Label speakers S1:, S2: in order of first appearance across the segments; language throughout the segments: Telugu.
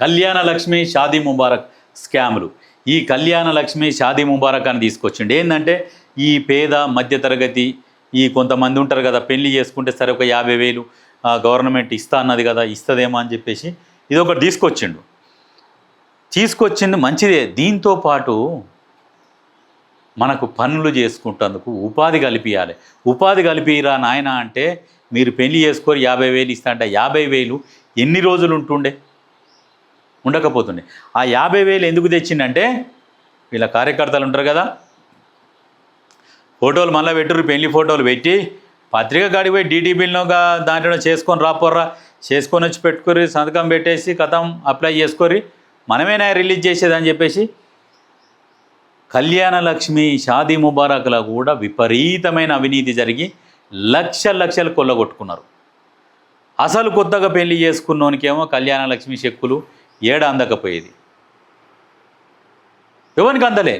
S1: కళ్యాణ లక్ష్మి షాదీ ముబారక్ స్కాములు. ఈ కళ్యాణ లక్ష్మి షాదీ ముబారక్ అని తీసుకొచ్చిండు. ఏంటంటే ఈ పేద మధ్యతరగతి ఈ కొంతమంది ఉంటారు కదా, పెళ్లి చేసుకుంటే సరే ఒక 50,000 గవర్నమెంట్ ఇస్తా అన్నది కదా, ఇస్తుందేమో అని చెప్పేసి ఇది ఒకటి తీసుకొచ్చింది మంచిదే. దీంతో పాటు మనకు పనులు చేసుకుంటందుకు ఉపాధి కల్పించాలి. ఉపాధి కల్పిరా నాయన అంటే మీరు పెళ్లి చేసుకొని 50,000 ఇస్తా అంటే 50,000 ఎన్ని రోజులు ఉండకపోతుండే. ఆ 50,000 ఎందుకు తెచ్చిండంటే వీళ్ళ కార్యకర్తలు ఉంటారు కదా, ఫోటోలు మళ్ళీ పెట్టుర్రు, పెళ్లి ఫోటోలు పెట్టి పత్రిక కాడికి పోయి డీటీపీలో దాంట్లో చేసుకొని రాపోర్రా, చేసుకొని వచ్చి పెట్టుకోరి, సంతకం పెట్టేసి కథం అప్లై చేసుకోరి, మనమేనా రిలీజ్ చేసేదని చెప్పేసి కళ్యాణ లక్ష్మి షాదీ ముబారక్లో కూడా విపరీతమైన అవినీతి జరిగి లక్షలు కొల్లగొట్టుకున్నారు. అసలు కొత్తగా పెళ్లి చేసుకున్నోనికేమో కళ్యాణ లక్ష్మి చెక్కులు అందకపోయేది, ఎవరికి అందలే.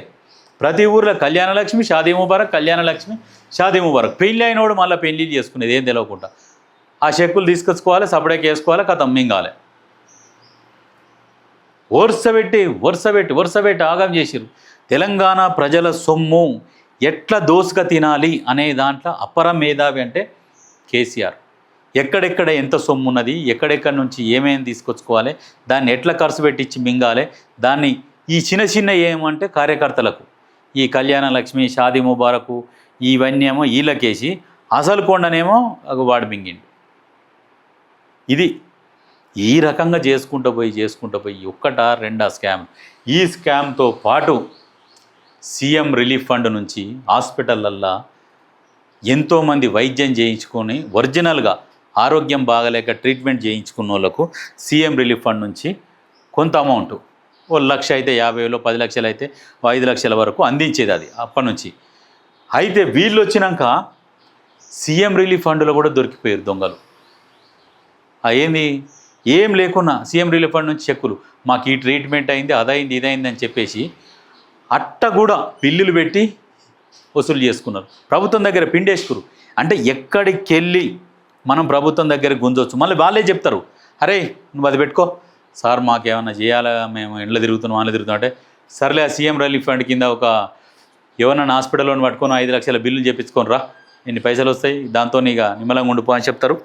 S1: ప్రతి ఊర్లో కళ్యాణ లక్ష్మి షాదీ ముబారక్, కళ్యాణ లక్ష్మి షాదీ ముబారక్. పెళ్ళి అయినోడు మళ్ళీ పెళ్లి చేసుకునేది ఏం తెలియకుండా ఆ చెక్కులు తీసుకొచ్చుకోవాలి, సపరేట్గా వేసుకోవాలి, కథం మింగాలి. వరుస పెట్టి ఆగం చేసిరు. తెలంగాణ ప్రజల సొమ్ము ఎట్లా దోసుక తినాలి అనే దాంట్లో అపర మేధావి అంటే కేసీఆర్. ఎక్కడెక్కడ ఎంత సొమ్ము ఉన్నది, ఎక్కడెక్కడి నుంచి ఏమేమి తీసుకొచ్చుకోవాలి, దాన్ని ఎట్లా ఖర్చు పెట్టించి మింగాలి, దాన్ని ఈ చిన్న ఏమంటే కార్యకర్తలకు ఈ కళ్యాణ లక్ష్మి షాదీ ముబారకు ఇవన్నీ ఏమో వీళ్ళకేసి అసలు కొండనేమో వాడు మింగిండు. ఇది ఈ రకంగా చేసుకుంటూ పోయి ఒక్కటా రెండా స్కామ్. ఈ స్కామ్తో పాటు సీఎం రిలీఫ్ ఫండ్ నుంచి హాస్పిటల్లల్లో ఎంతోమంది వైద్యం చేయించుకొని ఒరిజినల్గా ఆరోగ్యం బాగలేక ట్రీట్మెంట్ చేయించుకున్న వాళ్ళకు సీఎం రిలీఫ్ ఫండ్ నుంచి కొంత అమౌంట్, 1,00,000 అయితే 50,000, 10 లక్షలు అయితే 5 లక్షల వరకు అందించేది అది అప్పటి నుంచి. అయితే వీళ్ళు వచ్చినాక సీఎం రిలీఫ్ ఫండ్లో కూడా దొరికిపోయారు దొంగలు. ఏంది ఏం లేకున్నా సీఎం రిలీఫ్ ఫండ్ నుంచి చెక్కులు, మాకు ఈ ట్రీట్మెంట్ అయింది, అదైంది, ఇదైంది అని చెప్పేసి అట్ట కూడా బిల్లులు పెట్టి వసూలు చేసుకున్నారు. ప్రభుత్వం దగ్గర పిండేసుకురు. అంటే ఎక్కడికి వెళ్ళి మనం ప్రభుత్వం దగ్గర గుంజవచ్చు. మళ్ళీ వాళ్ళే చెప్తారు, అరే నువ్వు అది పెట్టుకో సార్, మాకేమన్నా చేయాలా, మేము ఇంట్లో తిరుగుతున్నాం వాళ్ళే తిరుగుతున్నాం అంటే, సర్లే ఆ సీఎం రిలీఫ్ ఫండ్ కింద ఒక ఎవరన్నా హాస్పిటల్లో పట్టుకొని 5 లక్షల బిల్లులు చేపించుకొని రా, ఎన్ని పైసలు వస్తాయి, దాంతో ఇక నిమ్మలంగా ఉండిపో అని చెప్తారు.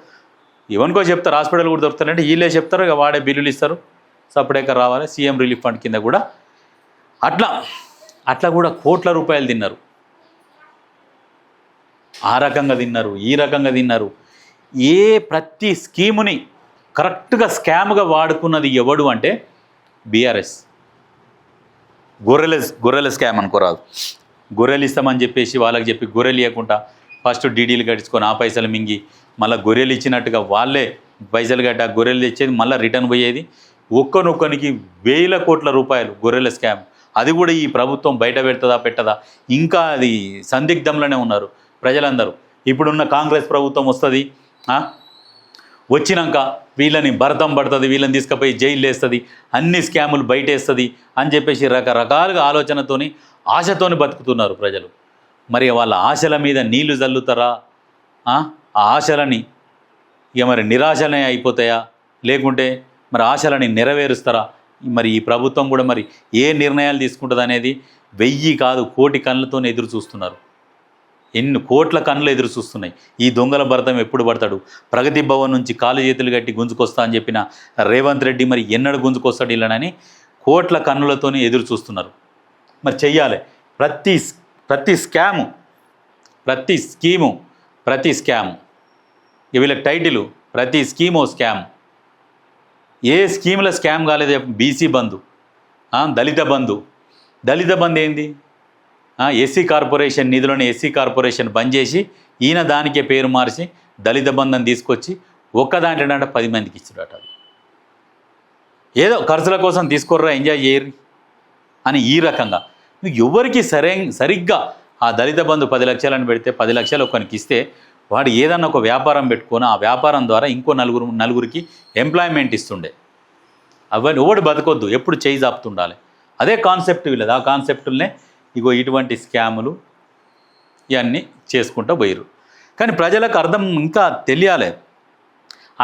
S1: ఎవరికో చెప్తారు, హాస్పిటల్ కూడా దొరుకుతారంటే వీళ్ళే చెప్తారు, ఇక వాడే బిల్లులు ఇస్తారు, సపరేట్గా రావాలి సీఎం రిలీఫ్ ఫండ్ కింద కూడా. అట్లా కూడా కోట్ల రూపాయలు తిన్నారు. ఆ రకంగా తిన్నారు, ఈ రకంగా తిన్నారు. ప్రతి స్కీముని కరెక్ట్గా స్కామ్గా వాడుకున్నది ఎవడు అంటే బీఆర్ఎస్. గొర్రెల స్కామ్ అనుకోరాదు. గొర్రెలు ఇస్తామని చెప్పేసి వాళ్ళకి చెప్పి గొర్రెలు ఇవ్వకుండా ఫస్ట్ డీడీలు కట్టించుకొని ఆ పైసలు మింగి మళ్ళీ గొర్రెలు ఇచ్చినట్టుగా వాళ్ళే పైసలు కట్టి ఆ గొర్రెలు తెచ్చేది, మళ్ళీ రిటర్న్ పోయేది. ఒక్కనొక్కనికి 1,000 కోట్ల రూపాయలు గొర్రెల స్కామ్. అది కూడా ఈ ప్రభుత్వం బయట పెడుతుందా పెట్టదా ఇంకా అది సందిగ్ధంలోనే ఉన్నారు ప్రజలందరూ. ఇప్పుడున్న కాంగ్రెస్ ప్రభుత్వం వస్తుంది, వచ్చినాక వీళ్ళని భరతం పడుతుంది, వీళ్ళని తీసుకుపోయి జైలు వేస్తుంది, అన్ని స్కాములు బయటేస్తుంది అని చెప్పేసి రకరకాలుగా ఆలోచనతోని ఆశతోని బతుకుతున్నారు ప్రజలు. మరి వాళ్ళ ఆశల మీద నీళ్లు చల్లుతారా? ఆ ఆశలని ఇక మరి నిరాశనే అయిపోతాయా, లేకుంటే మరి ఆశలని నెరవేరుస్తారా? మరి ఈ ప్రభుత్వం కూడా మరి ఏ నిర్ణయాలు తీసుకుంటుంది అనేది 1000 కాదు 1,000,000 కళ్ళతో ఎదురు చూస్తున్నారు. ఎన్ని కోట్ల కన్నులు ఎదురు చూస్తున్నాయి. ఈ దొంగల భరతం ఎప్పుడు పడతాడు? ప్రగతి భవన్ నుంచి కాలు చేతులు కట్టి గుంజుకొస్తా అని చెప్పిన రేవంత్ రెడ్డి మరి ఎన్నడు గుంజుకొస్తాడు ఇలానని కోట్ల కన్నులతోనే ఎదురు చూస్తున్నారు. మరి చెయ్యాలి. ప్రతి స్కాము, ప్రతి స్కాము వీళ్ళకి టైటిలు ప్రతి స్కీమో స్కామ్. ఏ స్కీముల స్కామ్ కాలేదు? బీసీ బంధు, దళిత బంధు ఏంది? ఎస్సీ కార్పొరేషన్ నిధులను ఎస్సీ కార్పొరేషన్ బంద్ చేసి ఈయన దానికే పేరు మార్చి దళిత బంధం తీసుకొచ్చి ఒక్కదాంట్లో 10 మందికి ఇచ్చాడట. ఏదో ఖర్చుల కోసం తీసుకోర్రా, ఎంజాయ్ చేయరు అని ఈ రకంగా ఎవరికి సరిగ్గా ఆ దళిత బంధు 10 లక్షలని పెడితే 10 లక్షలు ఒకరికి ఇస్తే వాడు ఏదన్నా ఒక వ్యాపారం పెట్టుకొని ఆ వ్యాపారం ద్వారా ఇంకో నలుగురికి ఎంప్లాయ్మెంట్ ఇస్తుండే. అవన్నీ ఎవడు బతకొద్దు, ఎప్పుడు చేయి జాపుతుండాలి. అదే కాన్సెప్ట్ వీళ్ళది. ఆ కాన్సెప్టులనే ఇగో ఇటువంటి స్కాములు ఇవన్నీ చేసుకుంటూ పోయిరు. కానీ ప్రజలకు అర్థం ఇంకా తెలియాలి.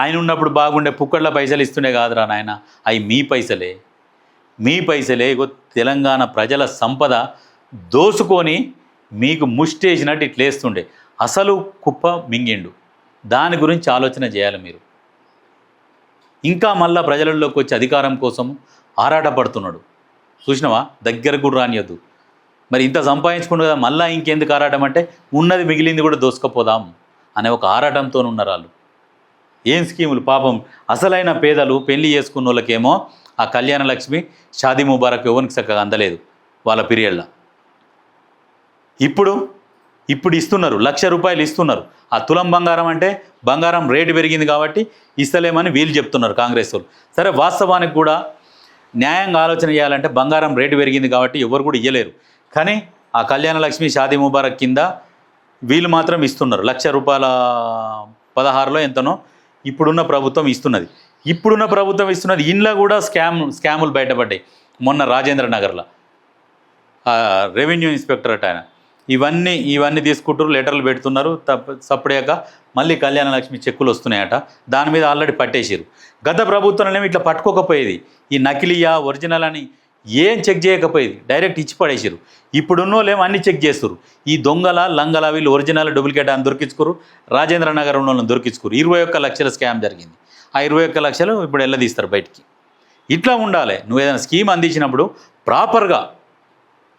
S1: ఆయన ఉన్నప్పుడు బాగుండే పుక్కట్ల పైసలు ఇస్తుండే కాదురా నాయన, అవి మీ పైసలే, మీ పైసలే. ఇగో తెలంగాణ ప్రజల సంపద దోసుకొని మీకు ముష్టేసినట్టు ఇట్లేస్తుండే. అసలు కుప్ప మింగిండు. దాని గురించి ఆలోచన చేయాలి మీరు. ఇంకా మళ్ళా ప్రజలలోకి వచ్చి అధికారం కోసం ఆరాటపడుతున్నాడు. చూసినావా, దగ్గరకు కూడా రానియద్దు. మరి ఇంత సంపాదించుకుంటు కదా, మళ్ళీ ఇంకెందుకు ఆరాటం అంటే ఉన్నది మిగిలింది కూడా దోసుకపోదాం అనే ఒక ఆరాటంతో ఉన్నారు వాళ్ళు. ఏం స్కీములు పాపం. అసలైన పేదలు పెళ్లి చేసుకున్న వాళ్ళకేమో ఆ కళ్యాణ లక్ష్మి, షాదీ ముబారక్ ఎవరికి చక్కగా అందలేదు వాళ్ళ పీరియడ్లో. ఇప్పుడు ఇస్తున్నారు, 1,00,000 రూపాయలు ఇస్తున్నారు. ఆ తులం బంగారం అంటే బంగారం రేటు పెరిగింది కాబట్టి ఇస్తలేమని వీళ్ళు చెప్తున్నారు కాంగ్రెస్ వాళ్ళు. సరే, వాస్తవానికి కూడా న్యాయంగా ఆలోచన చేయాలంటే బంగారం రేటు పెరిగింది కాబట్టి ఎవరు కూడా ఇవ్వలేరు. కానీ ఆ కళ్యాణ లక్ష్మి, షాదీ ముబారక్ కింద వీళ్ళు మాత్రం ఇస్తున్నారు. 1,00,000 రూపాయల 16లో ఎంతనో ఇప్పుడున్న ప్రభుత్వం ఇస్తున్నది. ఇంట్లో కూడా స్కాములు బయటపడ్డాయి. మొన్న రాజేంద్ర నగర్లో రెవెన్యూ ఇన్స్పెక్టర్ అట ఆయన ఇవన్నీ తీసుకుంటారు, లెటర్లు పెడుతున్నారు. సపరేక మళ్ళీ కళ్యాణ లక్ష్మి చెక్కులు వస్తున్నాయట. దాని మీద ఆల్రెడీ పట్టేసారు. గత ప్రభుత్వంలోనేమో ఇట్లా పట్టుకోకపోయేది. ఈ నకిలీయా ఒరిజినల్ అని ఏం చెక్ చేయకపోయేది, డైరెక్ట్ ఇచ్చి పడేసారు. ఇప్పుడున్నోళ్ళేమో అన్నీ చెక్ చేస్తారు. ఈ దొంగల లంగల వీళ్ళు ఒరిజినల్ డూప్లికేట్ అని దొరికించుకోరు. రాజేంద్ర నగర్ ఉన్న వాళ్ళని దొరికించుకోరు. 21 లక్షల స్కామ్ జరిగింది. ఆ 21 లక్షలు ఇప్పుడు తీస్తారు బయటికి. ఇట్లా ఉండాలి. నువ్వు ఏదైనా స్కీమ్ అందించినప్పుడు ప్రాపర్గా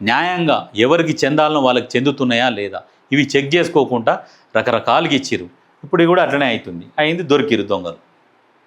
S1: న్యాయంగా ఎవరికి చెందాలనో వాళ్ళకి చెందుతున్నాయా లేదా ఇవి చెక్ చేసుకోకుండా రకరకాలుగా ఇచ్చిర్రు. ఇప్పుడు కూడా అట్లనే అవుతుంది. దొరికిరు దొంగలు.